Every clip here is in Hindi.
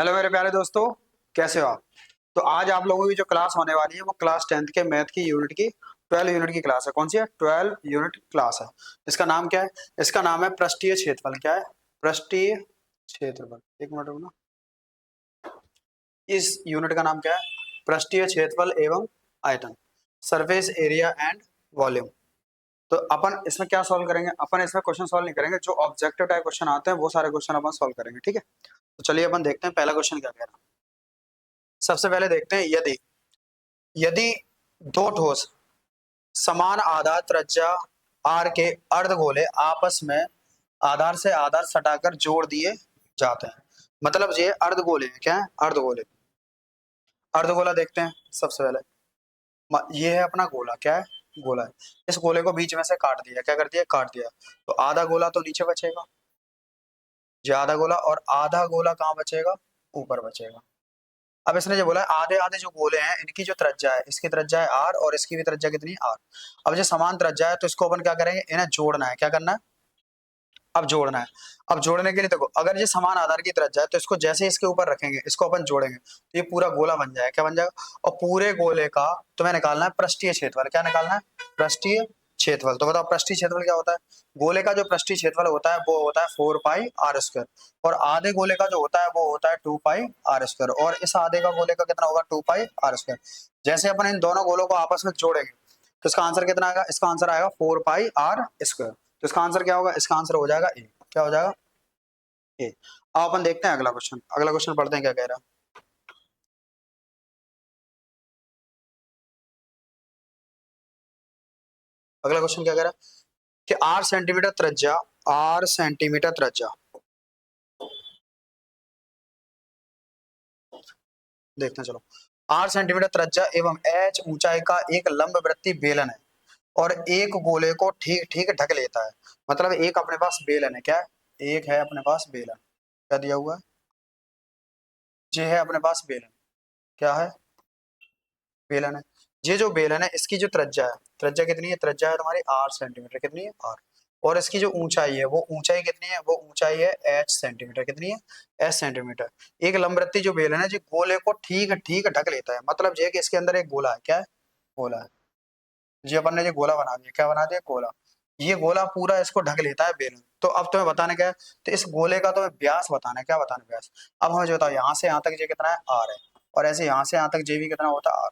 हेलो मेरे प्यारे दोस्तों, कैसे हो आप। तो आज आप लोगों की जो क्लास होने वाली है वो क्लास 10th के मैथ की यूनिट की 12 यूनिट की क्लास है। कौन सी है? 12 यूनिट क्लास है। इसका नाम क्या है? इसका नाम है पृष्ठीय क्षेत्रफल। क्या है? पृष्ठीय क्षेत्रफल। एक मिनट रुकना। इस यूनिट का नाम क्या है? पृष्ठीय क्षेत्रफल एवं आयतन, सरफेस एरिया एंड वॉल्यूम। तो अपन इसमें क्या सॉल्व करेंगे? अपन इसमें क्वेश्चन सॉल्व नहीं करेंगे, जो ऑब्जेक्टिव टाइप क्वेश्चन आते हैं वो सारे क्वेश्चन अपन सॉल्व करेंगे। ठीक है, तो चलिए अपन देखते हैं पहला क्वेश्चन क्या कह रहा है। सबसे पहले देखते हैं, यदि यदि दो ठोस समान आधार त्रिज्या आर के अर्धगोले आपस में आधार से आधार सटाकर जोड़ दिए जाते हैं। मतलब ये अर्धगोले हैं। क्या है? अर्धगोले। अर्धगोला देखते हैं सबसे पहले। ये है अपना गोला। क्या है? गोला है। इस गोले को बीच में से काट दिया। क्या कर दिया? काट दिया। तो आधा गोला तो नीचे बचेगा, ये आधा गोला, और आधा गोला कहाँ बचेगा? ऊपर बचेगा। अब इसने जो बोला है आधे आधे जो गोले हैं इनकी जो त्रिज्या है, इसकी त्रिज्या है आर और इसकी भी त्रिज्या कितनी? आर। अब जो समान त्रिज्या है तो इसको अपन क्या करेंगे? इन्हें जोड़ना है। क्या करना है? अब जोड़ना है। अब जोड़ने के लिए देखो, अगर ये समान आधार की त्रिज्या है तो इसको जैसे इसके ऊपर रखेंगे, इसको अपन जोड़ेंगे तो ये पूरा गोला बन जाएगा। क्या बन जाएगा? और पूरे गोले का तुम्हें निकालना है पृष्ठीय क्षेत्रफल। क्या निकालना है? पृष्ठीय क्षेत्रफल। तो बताओ पृष्ठीय क्षेत्रफल क्या होता है? गोले का जो पृष्ठीय क्षेत्रफल होता है वो होता है 4 पाई r स्क्वायर, और आधे गोले का जो होता है वो होता है 2 पाई r स्क्वायर, और इस आधे का गोले का कितना होगा? 2 पाई r स्क्वायर। जैसे अपन इन दोनों गोलों को आपस में जोड़ेंगे तो इसका आंसर कितना आएगा? इसका आंसर आएगा 4 पाई r स्क्वायर। तो इसका आंसर क्या होगा? इसका आंसर हो जाएगा ए। क्या हो जाएगा? ए। अब अपन देखते हैं अगला क्वेश्चन। अगला क्वेश्चन पढ़ते हैं क्या कह रहा है। अगला क्वेश्चन क्या कह रहा है कि आर सेंटीमीटर त्रिज्या देखते हैं चलो। आर सेंटीमीटर त्रिज्या एवं एच ऊंचाई का एक लंब वृत्तीय बेलन है और एक गोले को ठीक ठीक ढक लेता है। मतलब एक अपने पास बेलन है। क्या है? एक है अपने पास बेलन। क्या दिया हुआ है? ये है अपने पास बेलन। क्या है? बेलन है। ये जो बेलन है इसकी जो त्रिज्या है, त्रिज्या कितनी है? त्रिज्या है तुम्हारी आर सेंटीमीटर। कितनी है? आर। और इसकी जो ऊंचाई है वो ऊंचाई कितनी है? वो ऊंचाई है एच सेंटीमीटर। कितनी है? H centimetre. एक लंबवृत्तीय जो बेलन है जो गोले को ठीक ठीक ढक लेता है। मतलब ये है कि इसके अंदर एक गोला है। क्या है? गोला है। जी अपन ने ये गोला बना दिया। क्या बना दिया? गोला। ये गोला पूरा इसको ढक लेता है बेलन। तो अब तुम्हें बताना क्या है? तो इस गोले का तुम्हें व्यास बताना है। क्या बताना है? व्यास। अब हमें जो बताओ यहाँ से यहाँ तक ये कितना है? आर है, और ऐसे यहाँ से यहाँ तक जे भी कितना होता है? आर।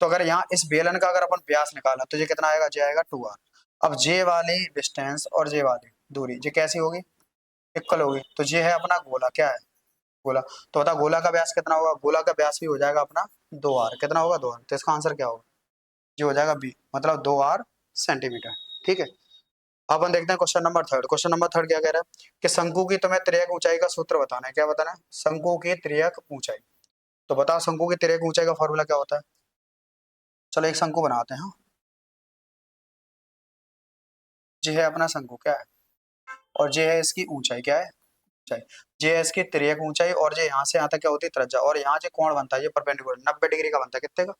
तो अगर यहाँ इस बेलन का अगर अपन व्यास निकाला तो ये कितना आएगा? जे आएगा 2r। अब जे वाली डिस्टेंस और जे वाली दूरी ये कैसी होगी? इक्वल होगी। तो ये है अपना गोला। क्या है? गोला। तो बता गोला का व्यास कितना होगा? गोला का व्यास भी हो जाएगा अपना 2r। कितना होगा? 2r। तो इसका आंसर क्या होगा? ये हो जाएगा बी, मतलब 2r सेंटीमीटर। ठीक है। अब अपन देखते हैं question number third. Question number third क्या कह रहा है कि शंकु की तुम्हें तिर्यक ऊंचाई का सूत्र बताना है। क्या बताना है? शंकु की तिर्यक ऊंचाई। तो बताओ शंकु की तिर्यक ऊंचाई का फॉर्मूला क्या होता है? चलो एक शंकु बनाते हैं। हाँ, ये है अपना शंकु। क्या है? और ये है इसकी ऊंचाई। क्या है? ऊंचाई। ये है इसकी तिर्यक ऊंचाई, और ये यहाँ से यहाँ तक क्या होती है? त्रिज्या। और यहाँ जो कोण बनता है ये परपेंडिकुलर 90 डिग्री का बनता है। कितने का?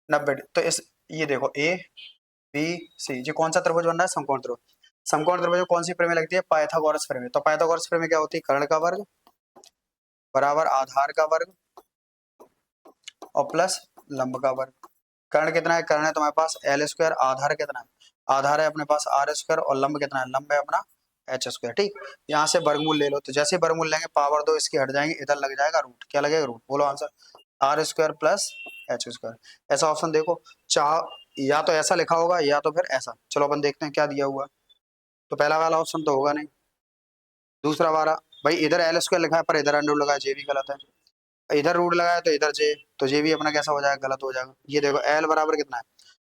90। तो इस ये देखो ए बी सी, ये कौन सा त्रिभुज बन रहा है? समकोण त्रिभुज। समकोण त्रिभुज को कौन सी प्रमेय लगती है? पाइथागोरस प्रमेय। तो पाइथागोरस प्रमेय क्या होती है? कर्ण का वर्ग बराबर आधार का वर्ग और प्लस लंब का वर्ग। कर्ण कितना है? कर्ण है तुम्हारे पास एल स्क्वायर। आधार कितना है? आधार है अपने पास आर स्क्वायर, और लंब कितना है? लंब है अपना एच स्क्वायर। ठीक। यहाँ से वर्गमूल ले लो, तो जैसे वर्गमूल लेंगे पावर दो इसकी हट जाएंगे, इधर लग जाएगा रूट। क्या लगेगा? रूट। बोलो answer. R square plus h square. ऐसा ऑप्शन देखो, चाह या तो ऐसा लिखा होगा या तो फिर ऐसा। चलो अपन देखते हैं क्या दिया हुआ है। तो पहला वाला ऑप्शन तो होगा नहीं। दूसरा वाला, भाई इधर एल स्क्वायर लिखा है पर इधर अंडर लगा है, ये भी गलत है। इधर रूट लगाया तो इधर जे, तो ये भी अपना कैसा हो जाएगा? गलत हो जाएगा। ये देखो एल बराबर कितना है?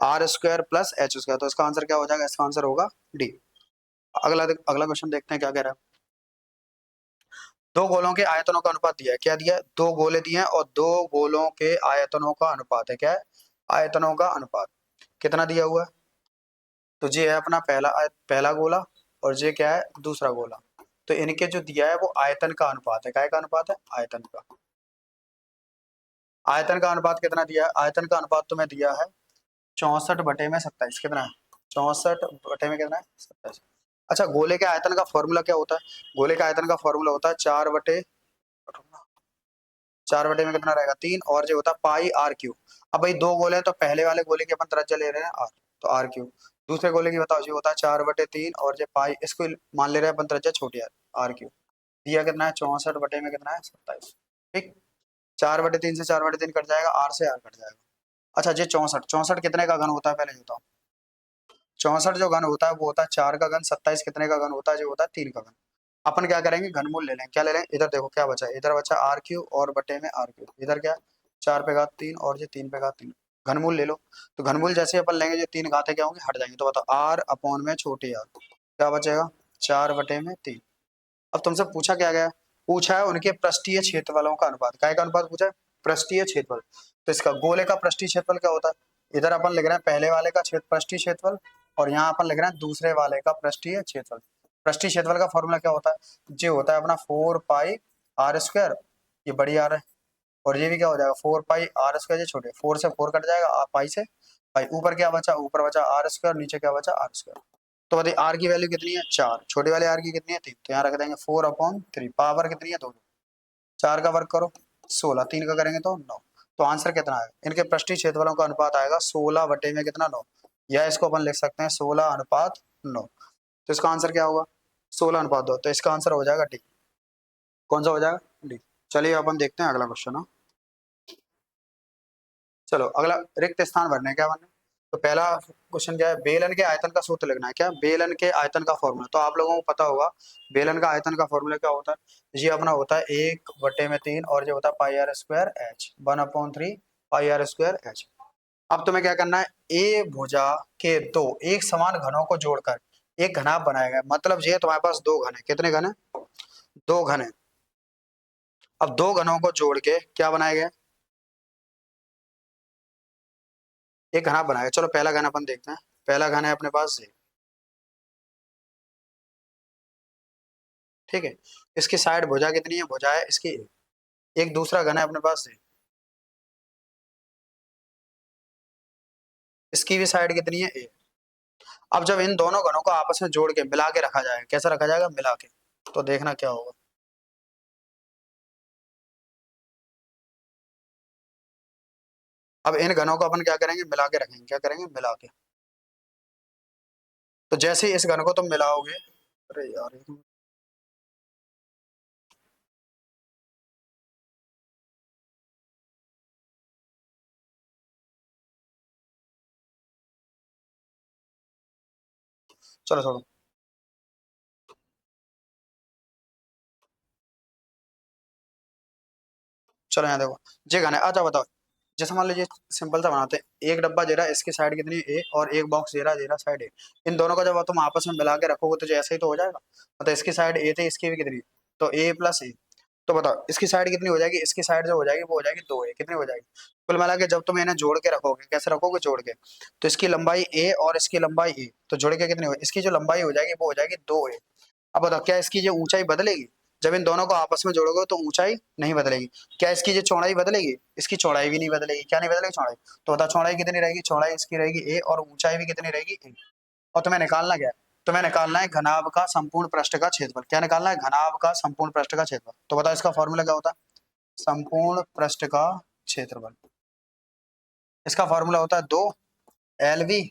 R square plus h square. तो इसका आंसर क्या हो जाएगा? इसका आंसर होगा डी। अगला अगला क्वेश्चन देखते हैं क्या कह रहा है। दो गोलों के आयतनों का अनुपात दिया है। क्या दिया है? दो गोले दिए हैं और दो गोलों के आयतनों का अनुपात है। क्या है? आयतनों का अनुपात कितना दिया हुआ है? तो ये है अपना पहला गोला, और ये क्या है? दूसरा गोला। तो इनके जो दिया है वो आयतन का अनुपात है। काय का अनुपात है? आयतन का। आयतन का अनुपात कितना दिया है? आयतन का अनुपात तुम्हें दिया है 64/27। कितना है? 64 में कितना है? 27। अच्छा, गोले के आयतन का फॉर्मूला क्या होता है? गोले के आयतन का फॉर्मूला होता है 4 बटे 4 बटे में कितना रहेगा 3, और जो होता है पाई आर क्यूब। अब भाई दो गोले हैं तो पहले वाले गोले की अपन त्रिज्या ले रहे हैं आर, तो आर क्यूब। दूसरे गोले की बताओ जी, होता है 4/3 और जो पाई, इसको मान ले रहे हैं अपन त्रिज्या छोटी आर क्यूब। दिया कितना है 64 बटे में कितना है 27। ठीक, 4/3 से 4/3 कट जाएगा, आर से आर कट जाएगा। अच्छा जी 64, 64 कितने का घन होता है पहले ये बताओ। 64 जो घन होता है वो होता है 4 का घन, 27 कितने का घन होता है जो होता है 3 का घन। अपन क्या करेंगे घनमूल ले लेंगे, क्या ले लेंगे, इधर देखो क्या बचा, इधर बचा आर क्यूब और बटे में आर क्यूब, इधर क्या 4 पे घात 3 और ये 3 पे घात 3, घनमूल ले लो। तो घनमूल जैसे अपन लेंगे जो 3 घाते क्या होंगे हट जाएंगे, तो बताओ आर अपॉन में छोटी आर क्या बचेगा 4/3। अब तुमसे पूछा क्या गया, पूछा है उनके पृष्ठीय क्षेत्रफलों का अनुपात, काय का अनुपात पूछा है, पृष्ठीय क्षेत्रफल। तो इसका गोले का पृष्ठीय क्षेत्रफल क्या होता है, इधर अपन लिख रहे हैं पहले वाले का क्षेत्र पृष्ठीय क्षेत्रफल, और यहाँ अपन लिख रहे हैं दूसरे वाले का पृष्ठीय क्षेत्रफल। पृष्ठीय क्षेत्रफल का फॉर्मूला क्या होता है, जो होता है अपना 4 पाई r², ये बड़ी आर है, और ये भी क्या हो जाएगा 4 पाई r², ये छोटे 4 से 4 कट जाएगा, पाई से पाई, ऊपर क्या बचा, ऊपर बचा r², नीचे क्या बचा r²। तो बताइए आर की वैल्यू कितनी है 4, छोटे वाले आर की कितनी है 3, तो यहाँ रख देंगे 4/3, पावर कितनी है 2, 4 का वर्ग करो 16, 3 का करेंगे तो 9। तो आंसर कितना आएगा, इनके पृष्ठीय क्षेत्रफलों का अनुपात आएगा 16 बटे में कितना 9, या इसको अपन लिख सकते हैं 16:9। तो इसका आंसर क्या होगा 16:2, तो इसका आंसर हो जाएगा डी। कौन सा हो जाएगा डी। चलिए अपन देखते हैं अगला क्वेश्चन। चलो अगला, रिक्त स्थान भरने क्या बनना है। तो पहला क्वेश्चन क्या है, बेलन के आयतन का सूत्र लिखना है, क्या बेलन के आयतन का फॉर्मूला, तो आप लोगों को पता होगा बेलन का आयतन का फॉर्मूला क्या होता है, ये अपना होता है 1/3 और जो होता है πr²h 1/3 πr²h। अब तुम्हें क्या करना है, ए भुजा के दो एक समान घनों को जोड़कर एक घनाभ बनाया गया, मतलब ये तुम्हारे पास दो घन है, कितने घन है, दो घन है। अब दो घनों को जोड़ के क्या बनाया गया, एक घनाभ बनाया गया। चलो पहला घन अपन देखते हैं, पहला घन है अपने पास ये, ठीक है, इसकी साइड भुजा कितनी है, भुजा है इसकी एक दूसरा घन है अपने पास से, इसकी भी साइड कितनी है ए। अब जब इन दोनों घनों को आपस में जोड़ के मिला के रखा जाएगा, कैसा रखा जाएगा मिला के, तो देखना क्या होगा। अब इन घनों को अपन क्या करेंगे मिला के रखेंगे, क्या करेंगे मिला के। तो जैसे ही इस घन को तुम मिलाओगे, अरे यार चलो छोड़ो, चलो यहाँ देखो ये घन है। अच्छा बताओ, जैसे मान लीजिए सिंपल सा बनाते हैं, एक डब्बा जेरा इसकी साइड कितनी है ए, और एक बॉक्स जेरा जेरा साइड ए, इन दोनों का जब तुम आपस में मिला के रखोगे तो जैसे ही तो हो जाएगा, मतलब इसकी साइड ए थी इसकी भी कितनी, तो ए प्लस ए। तो बताओ इसकी साइड कितनी हो जाएगी, इसकी साइड जो हो जाएगी वो हो जाएगी 2a, कितनी हो जाएगी, कुल मिला के जब तुम इन्हें जोड़ के रखोगे, कैसे रखोगे जोड़ के, तो इसकी लंबाई a और इसकी लंबाई a, तो जोड़ के कितनी हो, इसकी जो लंबाई हो जाएगी वो हो जाएगी 2a। अब बताओ क्या इसकी जो ऊंचाई बदलेगी, जब इन दोनों को आपस में जोड़ोगे तो ऊंचाई नहीं बदलेगी, क्या इसकी जो चौड़ाई बदलेगी, इसकी चौड़ाई भी नहीं बदलेगी, क्या नहीं बदलेगी चौड़ाई। तो बताओ चौड़ाई कितनी रहेगी, चौड़ाई इसकी रहेगी a और ऊंचाई भी कितनी रहेगी a। और तुम्हें निकालना क्या है, तुम्हें निकालना है घनाभ का संपूर्ण पृष्ठ का क्षेत्रफल, क्या निकालना है घनाभ का संपूर्ण पृष्ठ का क्षेत्रफल। तो बताओ इसका फॉर्मूला क्या होता है, संपूर्ण पृष्ठ का क्षेत्रफल, इसका फॉर्मूला होता है 2 LV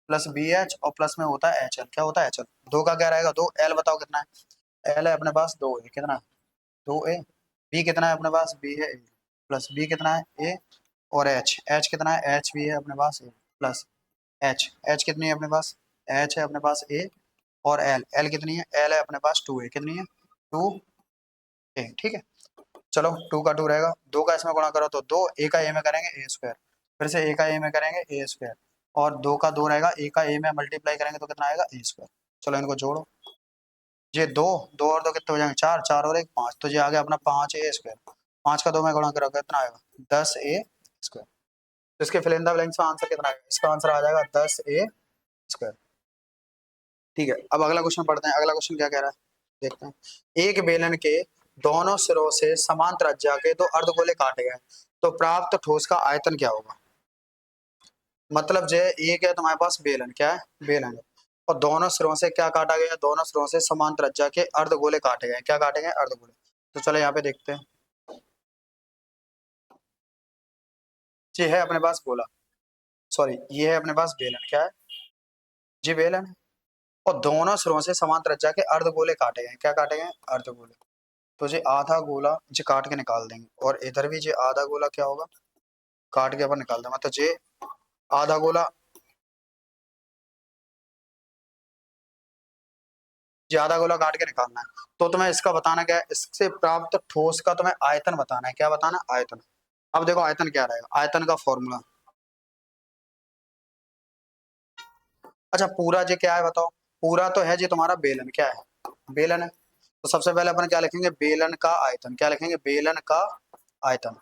प्लस BH और प्लस में होता है HL, क्या होता है HL, दो का क्या रहेगा 2, L बताओ कितना है, L है अपने पास 2A, कितना 2A, B कितना है अपने पास B है A, प्लस B कितना है A, और H कितना है H भी है अपने पास A, प्लस H कितनी है अपने पास, H है अपने पास A, और L कितनी है, L है अपने पास 2A, कितनी है 2A, ठीक है। चलो 2 का 2 रहेगा, 2 का इसमें गुणा करो तो 2, A का A में करेंगे A², फिर से A का A में करेंगे A², और 2 का 2 रहेगा, A का A में मल्टीप्लाई करेंगे तो कितना आएगा A²। चलो इनको जोड़ो, ये दो, दो और दो कितने हो जाएंगे 4, 4 और 1 5, तो ये आ गया अपना 5A², 5 का 2 में गुणा करो कितना आएगा 10A²। तो इसके फिल इन द ब्लैंक्स का आंसर कितना आएगा, इसका आंसर आ जाएगा 10A²। ठीक है, अब अगला क्वेश्चन पढ़ते हैं, अगला क्वेश्चन क्या कह रहा है देखते हैं। एक बेलन के दोनों सिरों से समान त्रिज्या के दो अर्धगोले काटे गए तो प्राप्त ठोस का आयतन क्या होगा। मतलब जो एक है तुम्हारे पास बेलन, क्या है बेलन है, और दोनों सिरों से क्या काटा गया, दोनों सिरों से समान त्रिज्या के अर्धगोले काटे गए, क्या काटे गए अर्धगोले। तो चलो यहाँ पे देखते हैं, ये है अपने पास गोला, सॉरी ये है अपने पास बेलन, क्या है जी बेलन है। और दोनों सिरों से समान त्रिज्या के अर्धगोले काटे गए, क्या काटे गए अर्धगोले। तो जी आधा गोला जी काट के निकाल देंगे, और इधर भी जी आधा गोला क्या होगा काट के अपन निकाल देंगे, मतलब जी आधा गोला, जी आधा गोला काट के निकालना है। तो तुम्हें इसका बताना क्या है, इससे प्राप्त ठोस का तुम्हें आयतन बताना है, क्या बताना है आयतन। अब देखो आयतन क्या रहेगा, आयतन का फॉर्मूला, अच्छा पूरा जी क्या है बताओ, पूरा तो है जी तुम्हारा बेलन, क्या है बेलन है। तो सबसे पहले अपन क्या लिखेंगे, बेलन का आयतन, क्या लिखेंगे बेलन का आयतन।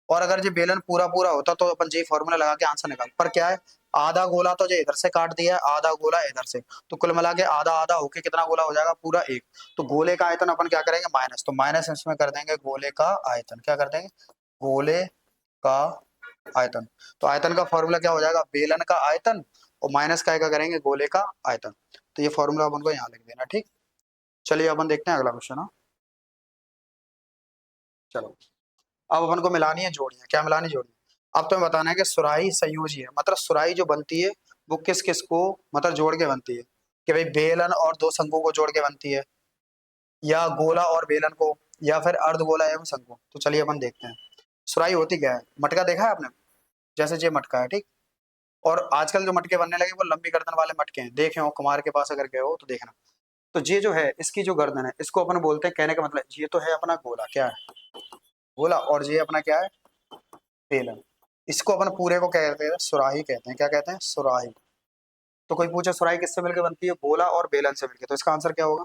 और अगर जी बेलन पूरा पूरा होता तो अपन जी फॉर्मूला लगा के आंसर निकाल, पर क्या है आधा गोला तो जो इधर से काट दिया है, आधा गोला इधर से, तो कुल मिला के आधा आधा होके कितना गोला हो जाएगा पूरा एक। तो गोले का आयतन अपन क्या करेंगे माइनस, तो माइनस इसमें कर देंगे गोले का आयतन, क्या कर देंगे गोले का आयतन। तो आयतन का फॉर्मूला क्या हो जाएगा बेलन का आयतन, और माइनस का करेंगे गोले का आयतन। तो ये फॉर्मूला अपन को यहाँ लिख देना, ठीक। चलिए अपन देखते हैं अगला क्वेश्चन। हाँ चलो, अब अपन को मिलानी है जोड़ियां, क्या मिलानी जोड़ियां। अब तुम्हें बताना है कि सुराही संयोजी है, मतलब सुराही जो बनती है वो किस किस को मतलब जोड़ के बनती है, कि भाई बेलन और दो शंकु को जोड़ के बनती है, या गोला और बेलन को, या फिर अर्धगोला एवं शंकु। तो चलिए अपन देखते हैं सुराही होती क्या है। मटका देखा है आपने, जैसे ये मटका है, ठीक। और आजकल जो मटके बनने लगे वो लंबी गर्दन वाले मटके हैं, देखे हो कुमार के पास अगर गए हो तो देखना। तो ये जो है इसकी जो गर्दन है इसको अपन बोलते हैं, कहने का मतलब ये तो है अपना गोला, क्या है गोला, और ये अपना क्या है बेलन। इसको अपन पूरे को क्या कहते हैं सुराही कहते हैं, क्या कहते हैं सुराही। तो कोई पूछे सुराही किससे मिलकर बनती है, गोला और बेलन से मिलकर, तो इसका आंसर क्या होगा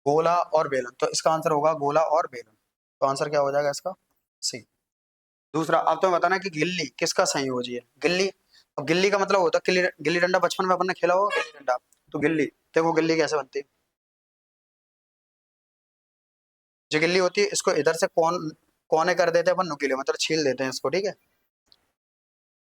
गोला और बेलन, तो इसका आंसर होगा गोला और बेलन। तो आंसर क्या हो जाएगा इसका सी। दूसरा अब तुम्हें बताना है कि गिल्ली किसका संयोजी है, गिल्ली। अब गिल्ली का मतलब होता है गिल्ली, गिल्ली डंडा बचपन में अपन ने खेला होगा गिल्ली डंडा। तो गिल्ली, देखो गिल्ली कैसे बनती है, जो गिल्ली होती है इसको इधर से कोने कर देते हैं अपन नुकीले, मतलब छील देते हैं इसको, ठीक है।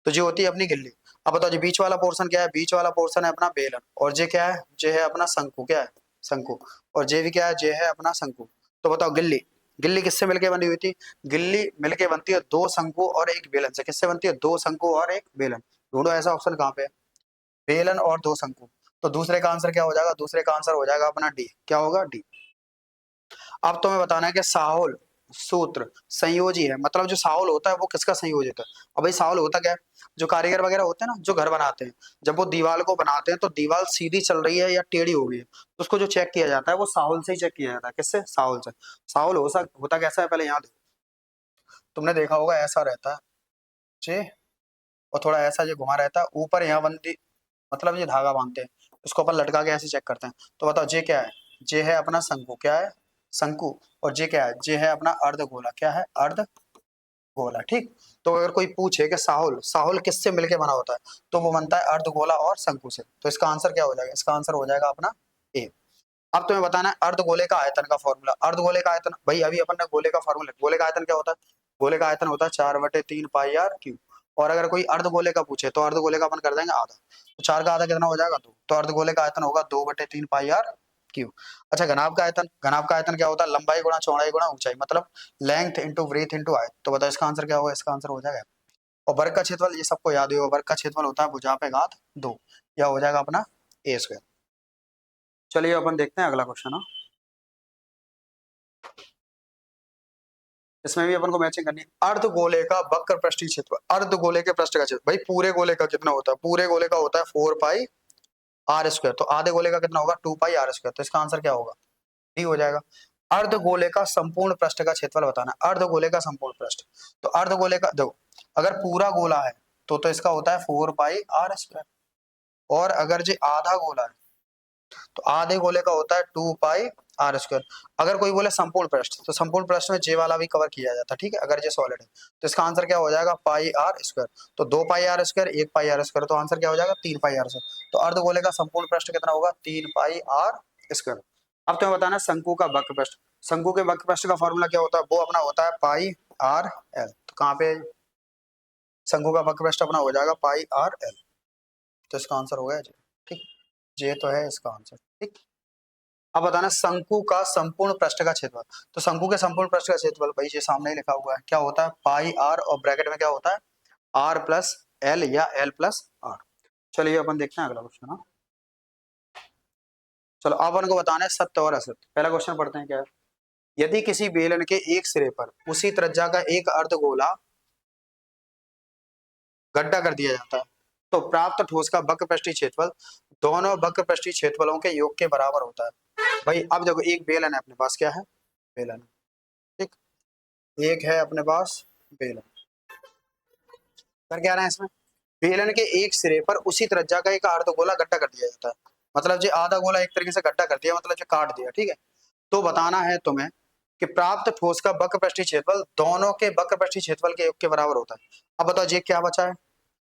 तो जो होती है अपनी गिल्ली। अब बताओ जी बीच वाला पोर्शन क्या है, बीच वाला पोर्शन है अपना बेलन, और जे क्या है जे है अपना शंकु, क्या है शंकु। और जे भी क्या है जे है अपना शंकु। तो बताओ गिल्ली, गिल्ली किससे मिलके बनी हुई थी, गिल्ली मिलके बनती है दो शंकु और एक बेलन से, किससे बनती है दो शंकु और एक बेलन। ढूंढो ऐसा ऑप्शन कहाँ पे है, बेलन और दो शंकु। तो दूसरे का आंसर क्या हो जाएगा, दूसरे का आंसर हो जाएगा अपना डी, क्या होगा डी। अब तुम्हें बताना है कि साहुल सूत्र संयोजी है, मतलब जो साहुल होता है वो किसका संयोजी होता है। अब भाई साहुल होता क्या है, जो कारीगर वगैरह होते हैं ना जो घर बनाते हैं, जब वो दीवार को बनाते हैं तो दीवार सीधी चल रही है या टेढ़ी हो गई है, तो उसको जो चेक किया जाता है वो साहुल से ही चेक किया जाता है, किससे साहुल से। साहुल होता कैसा है पहले यहाँ देखो, तुमने देखा होगा ऐसा रहता है जे, और थोड़ा ऐसा जो घुमा रहता है ऊपर यहाँ बंदी, मतलब ये धागा बांधते हैं, इसको अपन लटका के ऐसे चेक करते हैं। तो बताओ जे क्या है, जे है अपना शंकु, क्या है शंकु। और जे क्या है जे है अपना अर्धगोला, क्या है अर्धगोला, ठीक। तो अगर कोई पूछे कि साहुल साहुल किससे मिलके बना होता है, तो वो बनता है अर्धगोला और शंकु से। तो इसका आंसर क्या हो जाएगा, इसका आंसर हो जाएगा अपना ए। अब तुम्हें बताना है अर्धगोले का आयतन का फॉर्मूला। अर्धगोले का आयतन भाई अभी अपन ने गोले का फॉर्मूला, गोले का आयतन क्या होता है, गोले का आयतन होता है 4/3 पाई आर क्यू। और अगर कोई अर्धगोले का पूछे तो अर्धगोले का अपन कर देंगे आधा, तो 4 का आधा कितना हो जाएगा 2, तो अर्धगोले का आयतन होगा 2/3 पाई आर क्यू। अच्छा घनाभ का आयतन, घनाभ का आयतन क्या होता है लंबाई गुणा चौड़ाई गुणा ऊंचाई, मतलब length into breadth into height. तो बताओ इसका आंसर क्या होगा, इसका आंसर हो जाएगा। और वर्ग का क्षेत्रफल ये सबको याद ही होगा, वर्ग का क्षेत्रफल होता है भुजा पे घात 2, या हो जाएगा अपना ए स्क्वायर। चलिए अपन देखते हैं अगला क्वेश्चन। इसमें भी अपन को मैचिंग करनी है। अर्धगोले का वक्र पृष्ठीय क्षेत्र, अर्धगोले के पृष्ठ का क्षेत्र, भाई पूरे गोले का कितना होता है, पूरे गोले का होता है 4 पाई आर स्क्वायर, तो आधे गोले का कितना होगा 2 पाई आर स्क्वायर। तो इसका आंसर क्या होगा डी हो जाएगा। अर्धगोले का संपूर्ण पृष्ठ का क्षेत्रफल बताना, अर्धगोले का संपूर्ण पृष्ठ। तो अर्धगोले का देखो, अगर पूरा गोला है तो इसका होता है 4 पाई आर स्क्वायर, और अगर जो आधा गोला है तो आधे गोले का होता है 2 पाई आर स्क्वायर। अगर कोई बोले संपूर्ण पृष्ठ, तो संपूर्ण पृष्ठ में जे वाला भी कवर किया जाता है, ठीक है, अगर जे सॉलिड है। तो इसका आंसर क्या हो जाएगा पाई आर स्क्वायर। तो 2 pi R square 1 pi R square, तो आंसर क्या हो जाएगा 3 पाई आर स्क्वायर। तो अर्धगोले का संपूर्ण पृष्ठ कितना होगा 3 पाई आर स्क्वायर। अब तुम्हें बताना है शंकु का वक्र पृष्ठ। शंकु के वक्र पृष्ठ का फॉर्मूला क्या होता है, वो अपना होता है पाई आर एल। तो कहाँ पे शंकु का वक्र पृष्ठ अपना हो जाएगा पाई आर एल। तो इसका आंसर हो गया जी, ठीक। जे तो है इसका आंसर, ठीक। अब बताना शंकु का संपूर्ण पृष्ठ का क्षेत्रफल। तो शंकु के संपूर्ण पृष्ठ का क्षेत्रफल भाई ये सामने ही लिखा हुआ है, क्या होता है पाई आर, और ब्रैकेट में क्या होता है आर प्लस एल या एल प्लस आर। चलिए अपन देखते हैं अगला क्वेश्चन। हाँ चलो अब अपन को बताना है सत्य और असत्य। पहला क्वेश्चन पढ़ते हैं क्या है। यदि किसी बेलन के एक सिरे पर उसी त्रिज्या का एक अर्धगोला गड्ढा कर दिया जाता है तो प्राप्त ठोस का वक्र पृष्ठीय क्षेत्रफल दोनों वक्र पृष्ठीय क्षेत्रफलों के योग के बराबर होता है। भाई अब देखो एक बेलन है अपने पास, क्या है बेलन, ठीक, एक है अपने पास बेलन। कर क्या रहे हैं इसमें, बेलन के एक सिरे पर उसी त्रिज्या का एक अर्धगोला गड्ढा कर दिया जाता है, मतलब जो आधा गोला एक तरीके से गड्ढा कर दिया, मतलब जो काट दिया, ठीक है। तो बताना है तुम्हें कि प्राप्त ठोस का वक्र पृष्ठीय क्षेत्रफल दोनों के वक्र पृष्ठीय क्षेत्रफल के योग के बराबर होता है। अब बताओ ये क्या बचा है,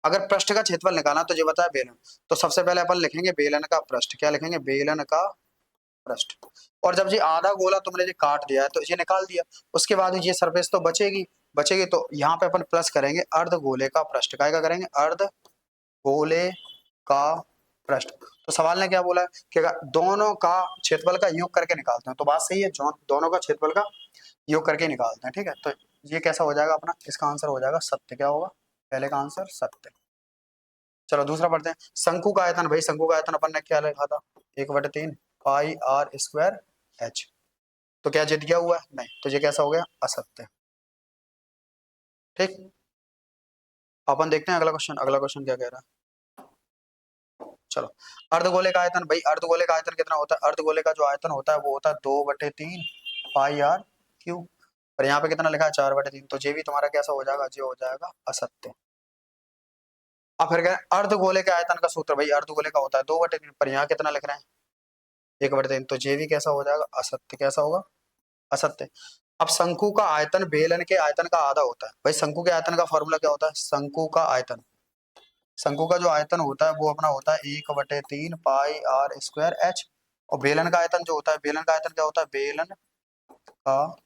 अगर पृष्ठ का क्षेत्रफल निकालना तो ये बता है बेलन। तो सबसे पहले अपन लिखेंगे बेलन का पृष्ठ, क्या लिखेंगे बेलन का पृष्ठ। और जब ये आधा गोला तुमने ये काट दिया है तो ये निकाल दिया, उसके बाद ये सरफेस तो बचेगी, बचेगी तो यहाँ पे अपन प्लस करेंगे अर्ध गोले का पृष्ठ, काय का करेंगे अर्ध गोले का पृष्ठ। तो सवाल ने क्या बोला है कि अगर दोनों का क्षेत्रफल का योग करके निकालते हैं, तो बात सही है, दोनों का क्षेत्रफल का योग करके निकालते हैं, ठीक है। तो ये कैसा हो जाएगा अपना, इसका आंसर हो जाएगा सत्य, क्या होगा पहले का आंसर सत्य। चलो दूसरा पढ़ते हैं। शंकु का आयतन, भाई शंकु का आयतन अपन ने क्या लिखा था 1/3 पाई आर स्क्वायर एच। तो क्या ये दिया हुआ है, नहीं, तो ये कैसा हो गया असत्य, ठीक। अपन देखते हैं अगला क्वेश्चन, अगला क्वेश्चन क्या कह रहा है। चलो अर्धगोले का आयतन, भाई अर्धगोले का आयतन कितना होता है, अर्धगोले का जो आयतन होता है वो होता है 2/3 पाई आर क्यूब, और यहाँ पे कितना लिखा है 4/3, तो ये भी तुम्हारा कैसा हो जाएगा, जो हो जाएगा असत्य। अब फिर क्या अर्धगोले के आयतन का सूत्र, भाई अर्धगोले का होता है 2/3, पर यहाँ कितना लिख रहे हैं 1/3, तो ये भी कैसा हो जाएगा असत्य, कैसा होगा असत्य। अब शंकु का आयतन बेलन के आयतन का आधा होता है, भाई शंकु के आयतन का फॉर्मूला क्या होता है, शंकु का आयतन, शंकु का जो आयतन होता है वो अपना होता है 1/3 पाई आर स्क्वायर एच। और बेलन का आयतन जो होता है, बेलन का आयतन क्या होता है, बेलन का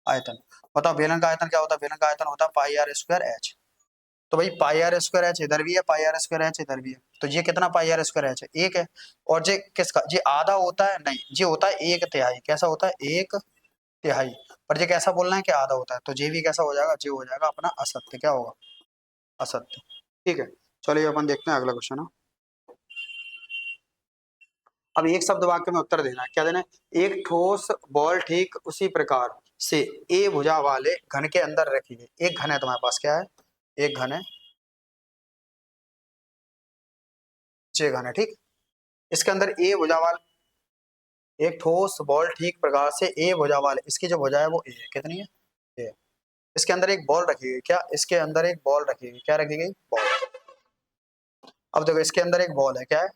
आयतन, बताओ बेलन का आयतन क्या होता है, बेलन का आयतन होता है पाई आर स्क्वायर एच। तो भाई पाई आर स्क्वायर एच इधर भी है, पाई आर स्क्वायर एच इधर भी है, तो ये कितना पाई आर स्क्वायर एच है, एक है। और ये किसका, ये आधा होता है, नहीं ये होता है 1/3, कैसा होता है 1/3, पर ये कैसा बोलना है कि आधा होता है, तो ये भी कैसा हो जाएगा, ये हो जाएगा अपना असत्य, क्या होगा असत्य, ठीक है। चलिए अपन देखते हैं अगला क्वेश्चन। अब एक शब्द वाक्य में उत्तर देना है, क्या देना है, एक ठोस बॉल ठीक उसी प्रकार से ए भुजा वाले घन के अंदर रखी गई, एक घन है तुम्हारे पास, क्या है एक घन है, चे घन है, ठीक। इसके अंदर ए भुजा वाले, एक ठोस बॉल ठीक प्रकार से ए भुजा वाले, इसकी जो भुजा है वो ए है, कितनी है ए। इसके अंदर एक बॉल रखी गई, क्या इसके अंदर एक बॉल रखी गई, क्या रखी गई बॉल। अब देखो इसके अंदर एक बॉल है, क्या है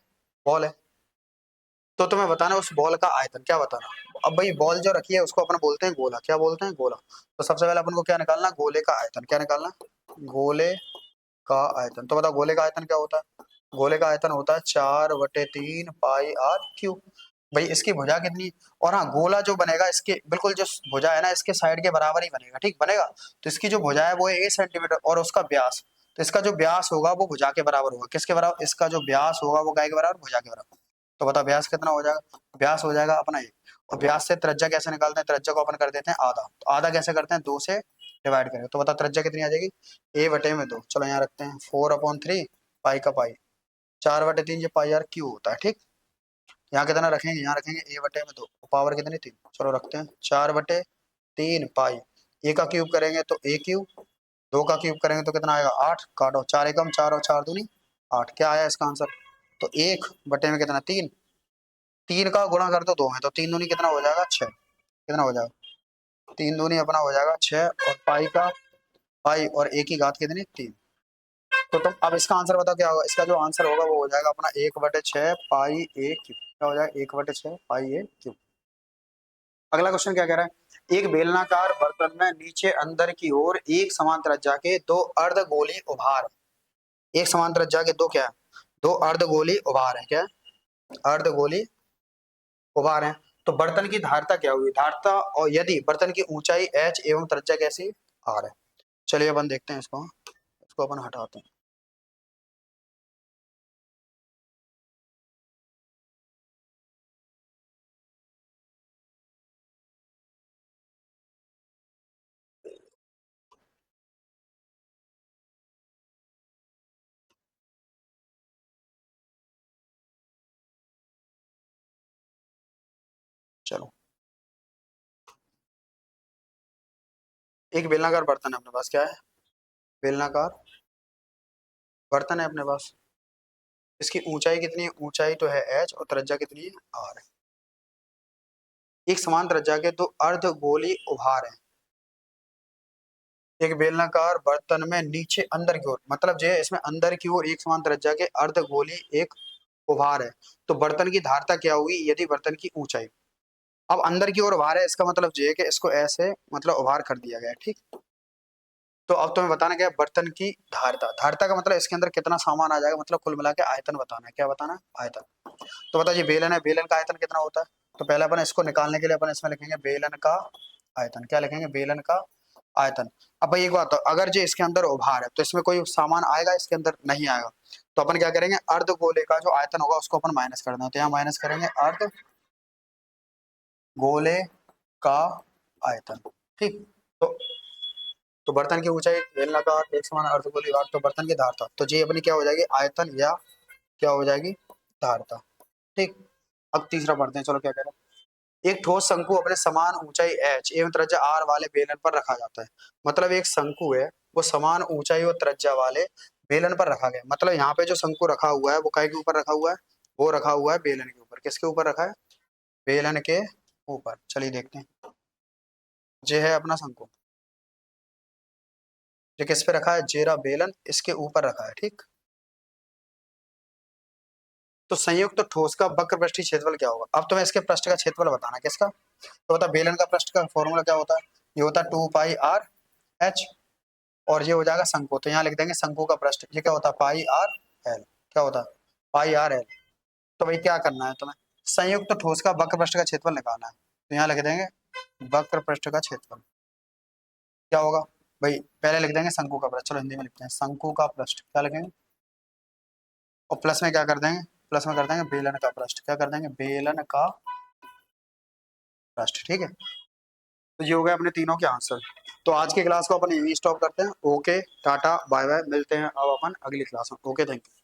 बॉल है, तो तुम्हें बताना है उस बॉल का आयतन, क्या बताना। अब भाई बॉल जो रखी है उसको अपन बोलते हैं गोला, क्या बोलते हैं गोला। तो सबसे पहले अपन को क्या निकालना, गोले का आयतन, क्या निकालना गोले का आयतन। तो बताओ गोले का आयतन क्या होता है, गोले का आयतन होता है 4/3 पाई आर क्यूब। भाई इसकी भुजा कितनी, और हाँ गोला जो बनेगा इसके बिल्कुल जो भुजा है ना इसके साइड के बराबर ही बनेगा, ठीक बनेगा। तो इसकी जो भुजा है वो है 1 सेंटीमीटर, और उसका व्यास, तो इसका जो व्यास होगा वो भुजा के बराबर होगा, किसके बराबर, इसका जो व्यास होगा वो काय के बराबर, भुजा के बराबर। तो बता व्यास कितना हो जाएगा, व्यास हो जाएगा अपना 1। और व्यास से त्रिज्या कैसे निकालते हैं, त्रिज्या को अपन कर देते हैं आधा, तो आधा कैसे करते हैं 2 से डिवाइड करेंगे, तो बता त्रिज्या कितनी आ जाएगी a/2। चलो यहाँ रखते हैं 4/3 पाई का पाई, 4/3 जो पाई आर क्यू होता है, ठीक। यहाँ कितना रखेंगे, यहाँ रखेंगे a/2, पावर कितनी 3, चलो रखते हैं 4/3 पाई, ए का क्यूब करेंगे तो ए क्यूब, 2 का क्यूब करेंगे तो कितना आएगा 8, काटो 4 एकम 4 और 4 दूनी 8, क्या आया इसका आंसर। तो 1/में कितना 3, 3 का गुणा कर दो 2 में, तो 3 दूनी कितना हो जाएगा 6, कितना हो जाएगा 3 दूनी अपना हो जाएगा 6, और पाई का पाई और एक ही घात कितनी 3। तो तुम अब इसका आंसर बताओ क्या होगा, इसका जो आंसर होगा वो हो जाएगा अपना 1/6 पाई ए क्यूब, क्या हो जाएगा 1/6 पाई ए क्यूब। अगला क्वेश्चन क्या कह रहा है, एक बेलनाकार बर्तन में नीचे अंदर की ओर एक समान त्रिज्या के दो अर्धगोली उभार, एक समान त्रिज्या के दो क्या है, दो अर्धगोली उभार है, क्या अर्धगोली उभार है। तो बर्तन की धारता क्या हुई, धारता, और यदि बर्तन की ऊंचाई h एवं त्रिज्या कैसी r है। चलिए अपन देखते हैं इसको, इसको अपन हटाते हैं। चलो, एक बेलनाकार बर्तन है अपने पास, क्या है, बेलनाकार बर्तन है अपने पास। इसकी ऊंचाई कितनी है, ऊंचाई तो है h और त्रिज्या कितनी है r। एक समान त्रिज्या के दो अर्धगोली उभार है एक बेलनाकार बर्तन में नीचे अंदर की ओर, मतलब जो है इसमें अंदर की ओर एक समान त्रिज्या के अर्धगोली एक उभार है, तो बर्तन की धारता क्या हुई यदि बर्तन की ऊंचाई, अब अंदर की ओर उभार है इसका मतलब ये है कि इसको ऐसे मतलब उभार कर दिया गया है, ठीक। तो अब तुम्हें बताना क्या है, बर्तन की धारता, धारता का मतलब इसके अंदर कितना सामान आ जाएगा, मतलब कुल मिला के आयतन बताना है, क्या बताना है, आयतन। तो बताइए बेलन है, बेलन का आयतन कितना होता है, तो पहले अपन इसको निकालने के लिए अपन इसमें लिखेंगे बेलन का आयतन, क्या लिखेंगे, बेलन का आयतन। अब भाई एक बात, तो अगर जो इसके अंदर उभार है तो इसमें कोई सामान आएगा, इसके अंदर नहीं आएगा, तो अपन क्या करेंगे, अर्ध गोले का जो आयतन होगा उसको अपन माइनस कर दें, तो यहाँ माइनस करेंगे अर्ध गोले का आयतन, ठीक। तो बर्तन की ऊंचाई बेलनाकार एक समान अर्धगोली भाग, तो बर्तन की धारता, तो ये अपनी क्या हो जाएगी, आयतन या क्या हो जाएगी, धारता, ठीक। अब तीसरा पढ़ते हैं, चलो क्या कह रहे हैं, एक ठोस शंकु अपने समान ऊंचाई h एवं त्रिज्या r वाले बेलन पर रखा जाता है, मतलब एक शंकु है वो समान ऊंचाई और त्रिज्या वाले बेलन पर रखा गया, मतलब यहाँ पे जो शंकु रखा हुआ है वो काय के ऊपर रखा हुआ है, वो रखा हुआ है बेलन के ऊपर, किसके ऊपर रखा है, बेलन के ऊपर। चलिए देखते हैं, ये है अपना शंकु, ये किस पे रखा है, जेरा बेलन इसके ऊपर रखा है, ठीक। तो संयुक्त तो ठोस का वक्र पृष्ठीय क्षेत्रफल क्या होगा, अब तुम्हें इसके पृष्ठ का क्षेत्रफल बताना है, किसका, तो बता बेलन का पृष्ठ का फॉर्मूला क्या होता है, ये होता है 2πr/h, और ये हो जाएगा शंकु, तो यहाँ लिख देंगे शंकु का पृष्ठ, ये क्या होता है, πr/l, क्या होता है, πr/l। तो भाई क्या करना है तुम्हें, संयुक्त ठोस का वक्र पृष्ठ का क्षेत्रफल निकालना है, तो यहाँ लिख देंगे वक्र पृष्ठ का क्षेत्रफल क्या होगा, भाई पहले लिख देंगे शंकु का पृष्ठ, चलो हिंदी में लिखते हैं, शंकु का पृष्ठ क्या लिखेंगे, और प्लस में क्या कर देंगे, प्लस में कर देंगे बेलन का पृष्ठ, क्या कर देंगे, बेलन का पृष्ठ, ठीक है। तो ये हो गए अपने तीनों के आंसर। तो आज की क्लास को अपन यही स्टॉप करते हैं, ओके टाटा बाय बाय, मिलते हैं अब अपन अगली क्लास में, ओके थैंक यू।